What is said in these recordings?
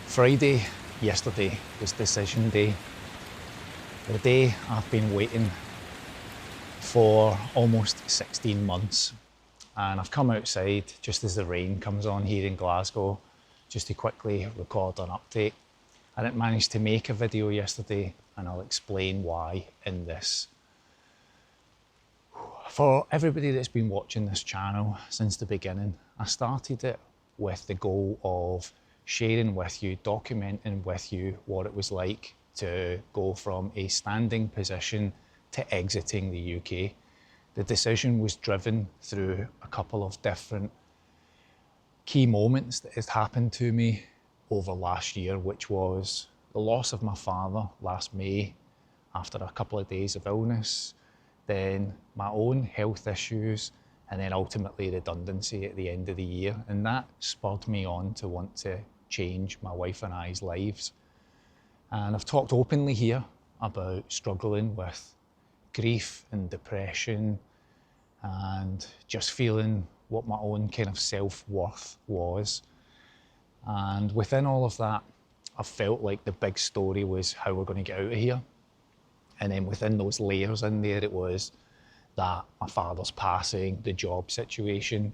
Friday, yesterday, was decision day. The day I've been waiting for almost 16 months. And I've come outside just as the rain comes on here in Glasgow, just to quickly record an update. I didn't manage to make a video yesterday, and I'll explain why in this. For everybody that's been watching this channel since the beginning, I started it with the goal of sharing with you, documenting with you what it was like to go from a standing position to exiting the UK. The decision was driven through a couple of different key moments that had happened to me over last year, which was the loss of my father last May after a couple of days of illness, then my own health issues, and then ultimately redundancy at the end of the year. And that spurred me on to want to change my wife and I's lives. And I've talked openly here about struggling with grief and depression and just feeling what my own kind of self-worth was. And within all of that, I felt like the big story was how we're going to get out of here. And then within those layers in there, it was that my father's passing, the job situation.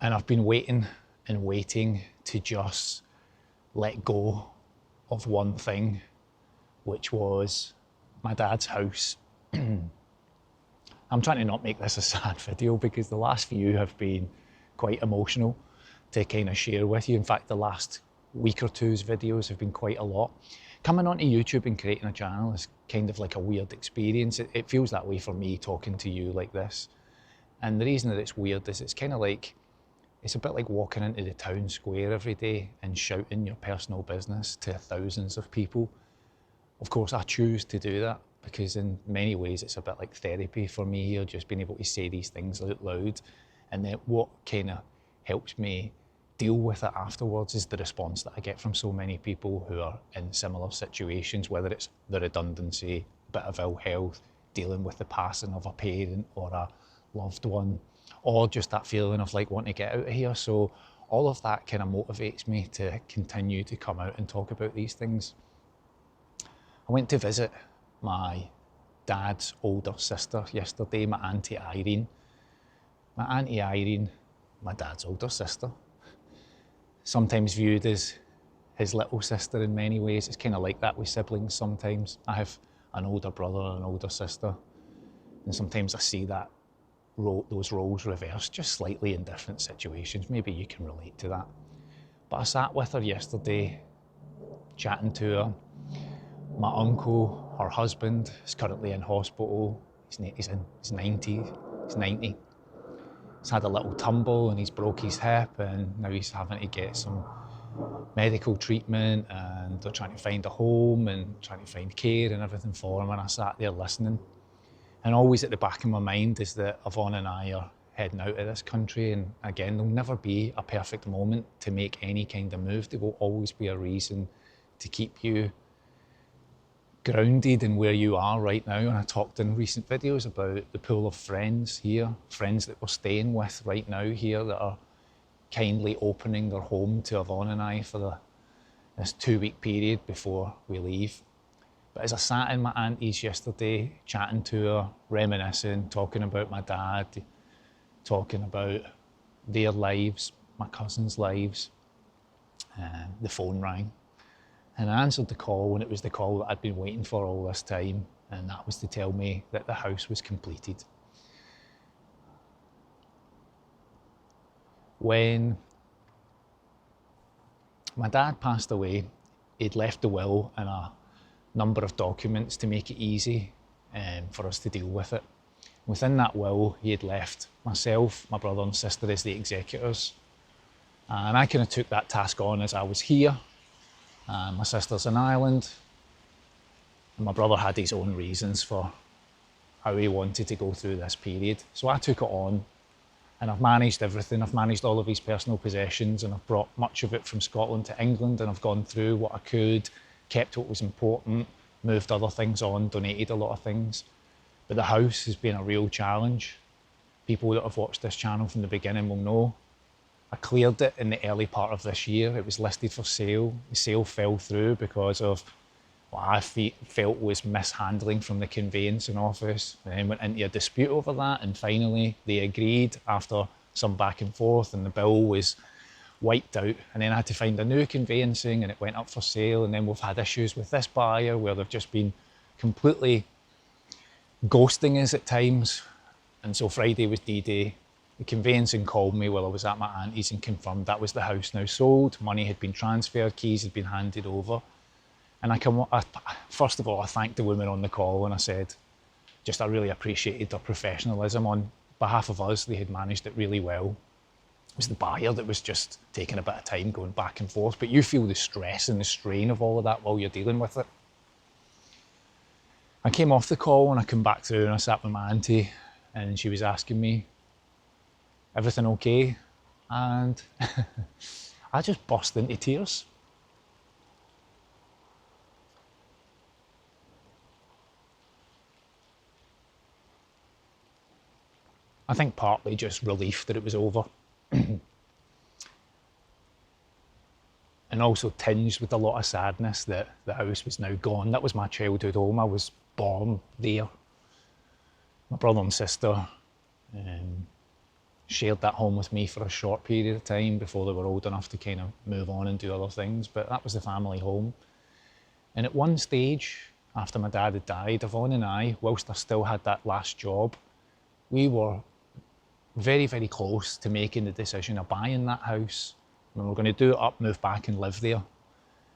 And I've been waiting and waiting to just let go of one thing, which was my dad's house. I'm trying to not make this a sad video because the last few have been quite emotional to kind of share with you. In fact, the last week or two's videos have been quite a lot. Coming onto YouTube and creating a channel is kind of like a weird experience. It feels that way for me talking to you like this. And the reason that it's weird is it's kind of like, it's a bit like walking into the town square every day and shouting your personal business to thousands of people. Of course, I choose to do that because in many ways it's a bit like therapy for me here, just being able to say these things out loud. And then what kind of helps me deal with it afterwards is the response that I get from so many people who are in similar situations, whether it's the redundancy, a bit of ill health, dealing with the passing of a parent or a loved one, or just that feeling of like wanting to get out of here. So all of that kind of motivates me to continue to come out and talk about these things. I went to visit my dad's older sister yesterday, my Auntie Irene. My Auntie Irene, my dad's older sister, sometimes viewed as his little sister in many ways. It's kind of like that with siblings sometimes. I have an older brother and an older sister, and sometimes I see that those roles reversed just slightly in different situations. Maybe you can relate to that. But I sat with her yesterday, chatting to her. My uncle, her husband, is currently in hospital. He's 90. He's had a little tumble and he's broke his hip, and now he's having to get some medical treatment, and they're trying to find a home and trying to find care and everything for him. And I sat there listening. And always at the back of my mind is that Yvonne and I are heading out of this country, and again, there'll never be a perfect moment to make any kind of move. There will always be a reason to keep you grounded in where you are right now. And I talked in recent videos about the pool of friends here, friends that we're staying with right now here that are kindly opening their home to Yvonne and I for this 2-week period before we leave. But as I sat in my auntie's yesterday, chatting to her, reminiscing, talking about my dad, talking about their lives, my cousins' lives, the phone rang. And I answered the call, and it was the call that I'd been waiting for all this time, and that was to tell me that the house was completed. When my dad passed away, he'd left the will and a number of documents to make it easy for us to deal with it. Within that will, he had left myself, my brother and sister as the executors. And I kind of took that task on as I was here. My sister's in Ireland, and my brother had his own reasons for how he wanted to go through this period. So I took it on, and I've managed everything. I've managed all of his personal possessions, and I've brought much of it from Scotland to England, and I've gone through what I could, kept what was important, moved other things on, donated a lot of things. But the house has been a real challenge. People that have watched this channel from the beginning will know I cleared it in the early part of this year. It was listed for sale. The sale fell through because of what I felt was mishandling from the conveyancing office. And then went into a dispute over that, and finally they agreed after some back and forth, and the bill was wiped out. And then I had to find a new conveyancing, and it went up for sale. And then we've had issues with this buyer where they've just been completely ghosting us at times. And so Friday was D-Day. The conveyancing called me while I was at my auntie's and confirmed that was the house now sold. Money had been transferred, keys had been handed over. And first of all, I thanked the woman on the call, and I said, I really appreciated their professionalism on behalf of us. They had managed it really well. It was the buyer that was just taking a bit of time going back and forth, but you feel the stress and the strain of all of that while you're dealing with it. I came off the call and I come back through and I sat with my auntie, and she was asking me, everything okay? And I just burst into tears. I think partly just relief that it was over. And also tinged with a lot of sadness that the house was now gone. That was my childhood home. I was born there. My brother and sister shared that home with me for a short period of time before they were old enough to kind of move on and do other things, but that was the family home. And at one stage, after my dad had died, Yvonne and I, whilst I still had that last job, we were very, very close to making the decision of buying that house. And we were going to do it up, move back and live there.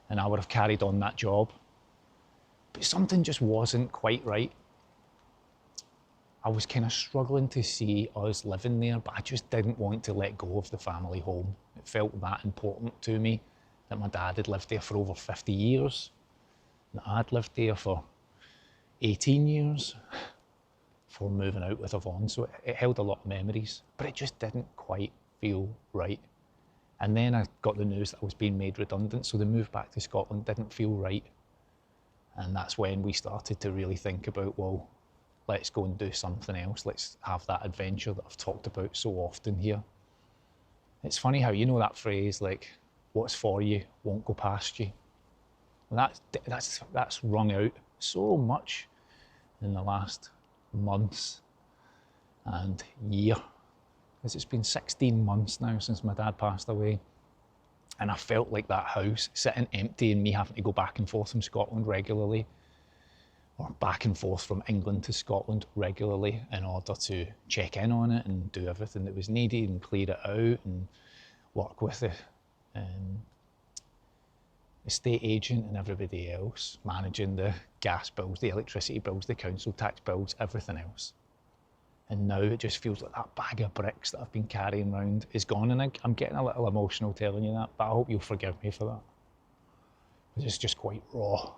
And I would have carried on that job. But something just wasn't quite right. I was kind of struggling to see us living there, but I just didn't want to let go of the family home. It felt that important to me that my dad had lived there for over 50 years. And I'd lived there for 18 years. For moving out with Yvonne, so it held a lot of memories, but it just didn't quite feel right. And then I got the news that I was being made redundant, so the move back to Scotland didn't feel right. And that's when we started to really think about, well, let's go and do something else. Let's have that adventure that I've talked about so often here. It's funny how, you know that phrase, like, what's for you won't go past you. Well, that's rung out so much in the last months and year, because it's been 16 months now since my dad passed away, and I felt like that house sitting empty and me having to go back and forth from Scotland regularly, or back and forth from England to Scotland regularly in order to check in on it and do everything that was needed and clear it out and work with the estate agent and everybody else, managing the gas bills, the electricity bills, the council tax bills, everything else. And now it just feels like that bag of bricks that I've been carrying around is gone, and I'm getting a little emotional telling you that, but I hope you'll forgive me for that. It's just quite raw.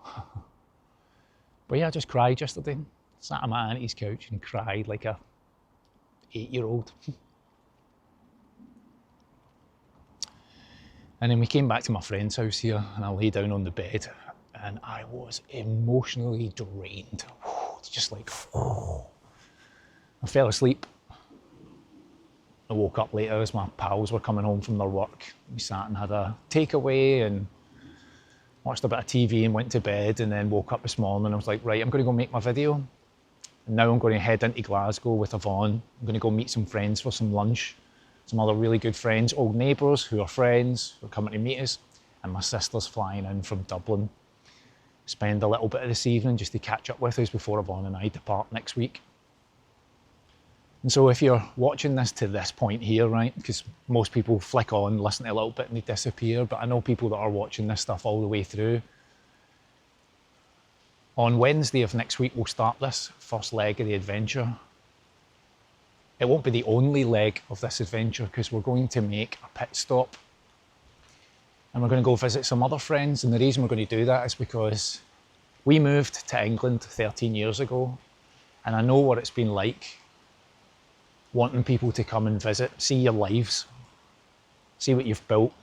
But yeah, I just cried yesterday. Sat on my auntie's couch and cried like a 8-year-old. And then we came back to my friend's house here, and I lay down on the bed, and I was emotionally drained. Just like, I fell asleep. I woke up later as my pals were coming home from their work. We sat and had a takeaway and watched a bit of TV and went to bed, and then woke up this morning and I was like, right, I'm going to go make my video. And now I'm going to head into Glasgow with Yvonne. I'm going to go meet some friends for some lunch. Some other really good friends, old neighbours who are friends, who are coming to meet us, and my sister's flying in from Dublin. Spend a little bit of this evening just to catch up with us before Yvonne and I depart next week. And so if you're watching this to this point here, right, because most people flick on, listen to a little bit and they disappear, but I know people that are watching this stuff all the way through. On Wednesday of next week, we'll start this first leg of the adventure. It won't be the only leg of this adventure, because we're going to make a pit stop and we're going to go visit some other friends. And the reason we're going to do that is because we moved to England 13 years ago, and I know what it's been like wanting people to come and visit, see your lives, see what you've built.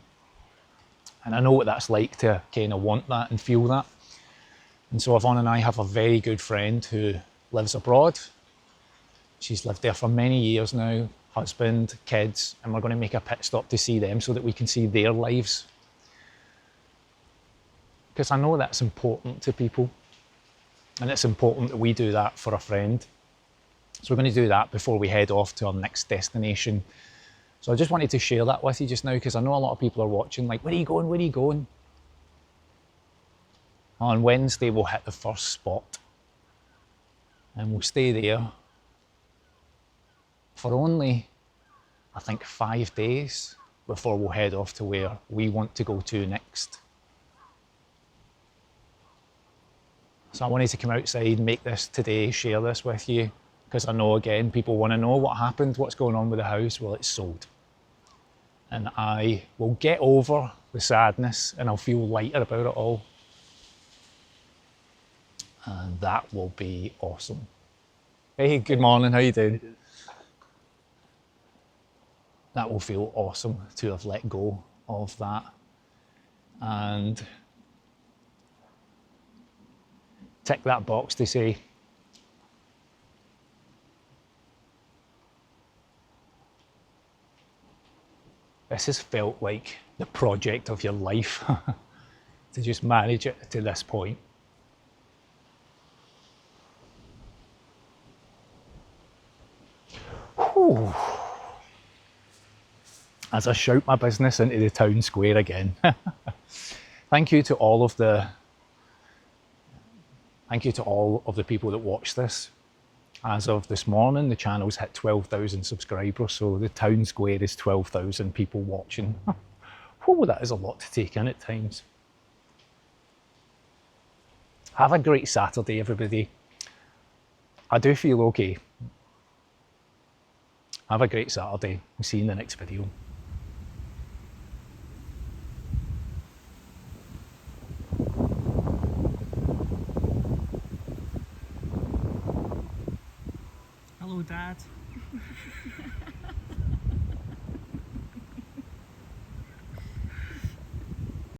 And I know what that's like to kind of want that and feel that. And so Yvonne and I have a very good friend who lives abroad. She's lived there for many years now. husband, kids, and we're going to make a pit stop to see them so that we can see their lives. Because I know that's important to people, and it's important that we do that for a friend. So we're going to do that before we head off to our next destination. So I just wanted to share that with you just now, because I know a lot of people are watching, like, where are you going? Where are you going? On Wednesday, we'll hit the first spot, and we'll stay there for only, I think, 5 days before we'll head off to where we want to go to next. So I wanted to come outside, make this today, share this with you, because I know, again, people want to know what happened, what's going on with the house. Well, it's sold. And I will get over the sadness and I'll feel lighter about it all. And that will be awesome. Hey, good morning, how you doing? That will feel awesome to have let go of that. And tick that box to say, this has felt like the project of your life to just manage it to this point. Whew. As I shout my business into the town square again. Thank you to all of the people that watch this. As of this morning, the channel's hit 12,000 subscribers, so the town square is 12,000 people watching. Oh, that is a lot to take in at times. Have a great Saturday, everybody. I do feel okay. Have a great Saturday. We'll see you in the next video. Hello, Dad.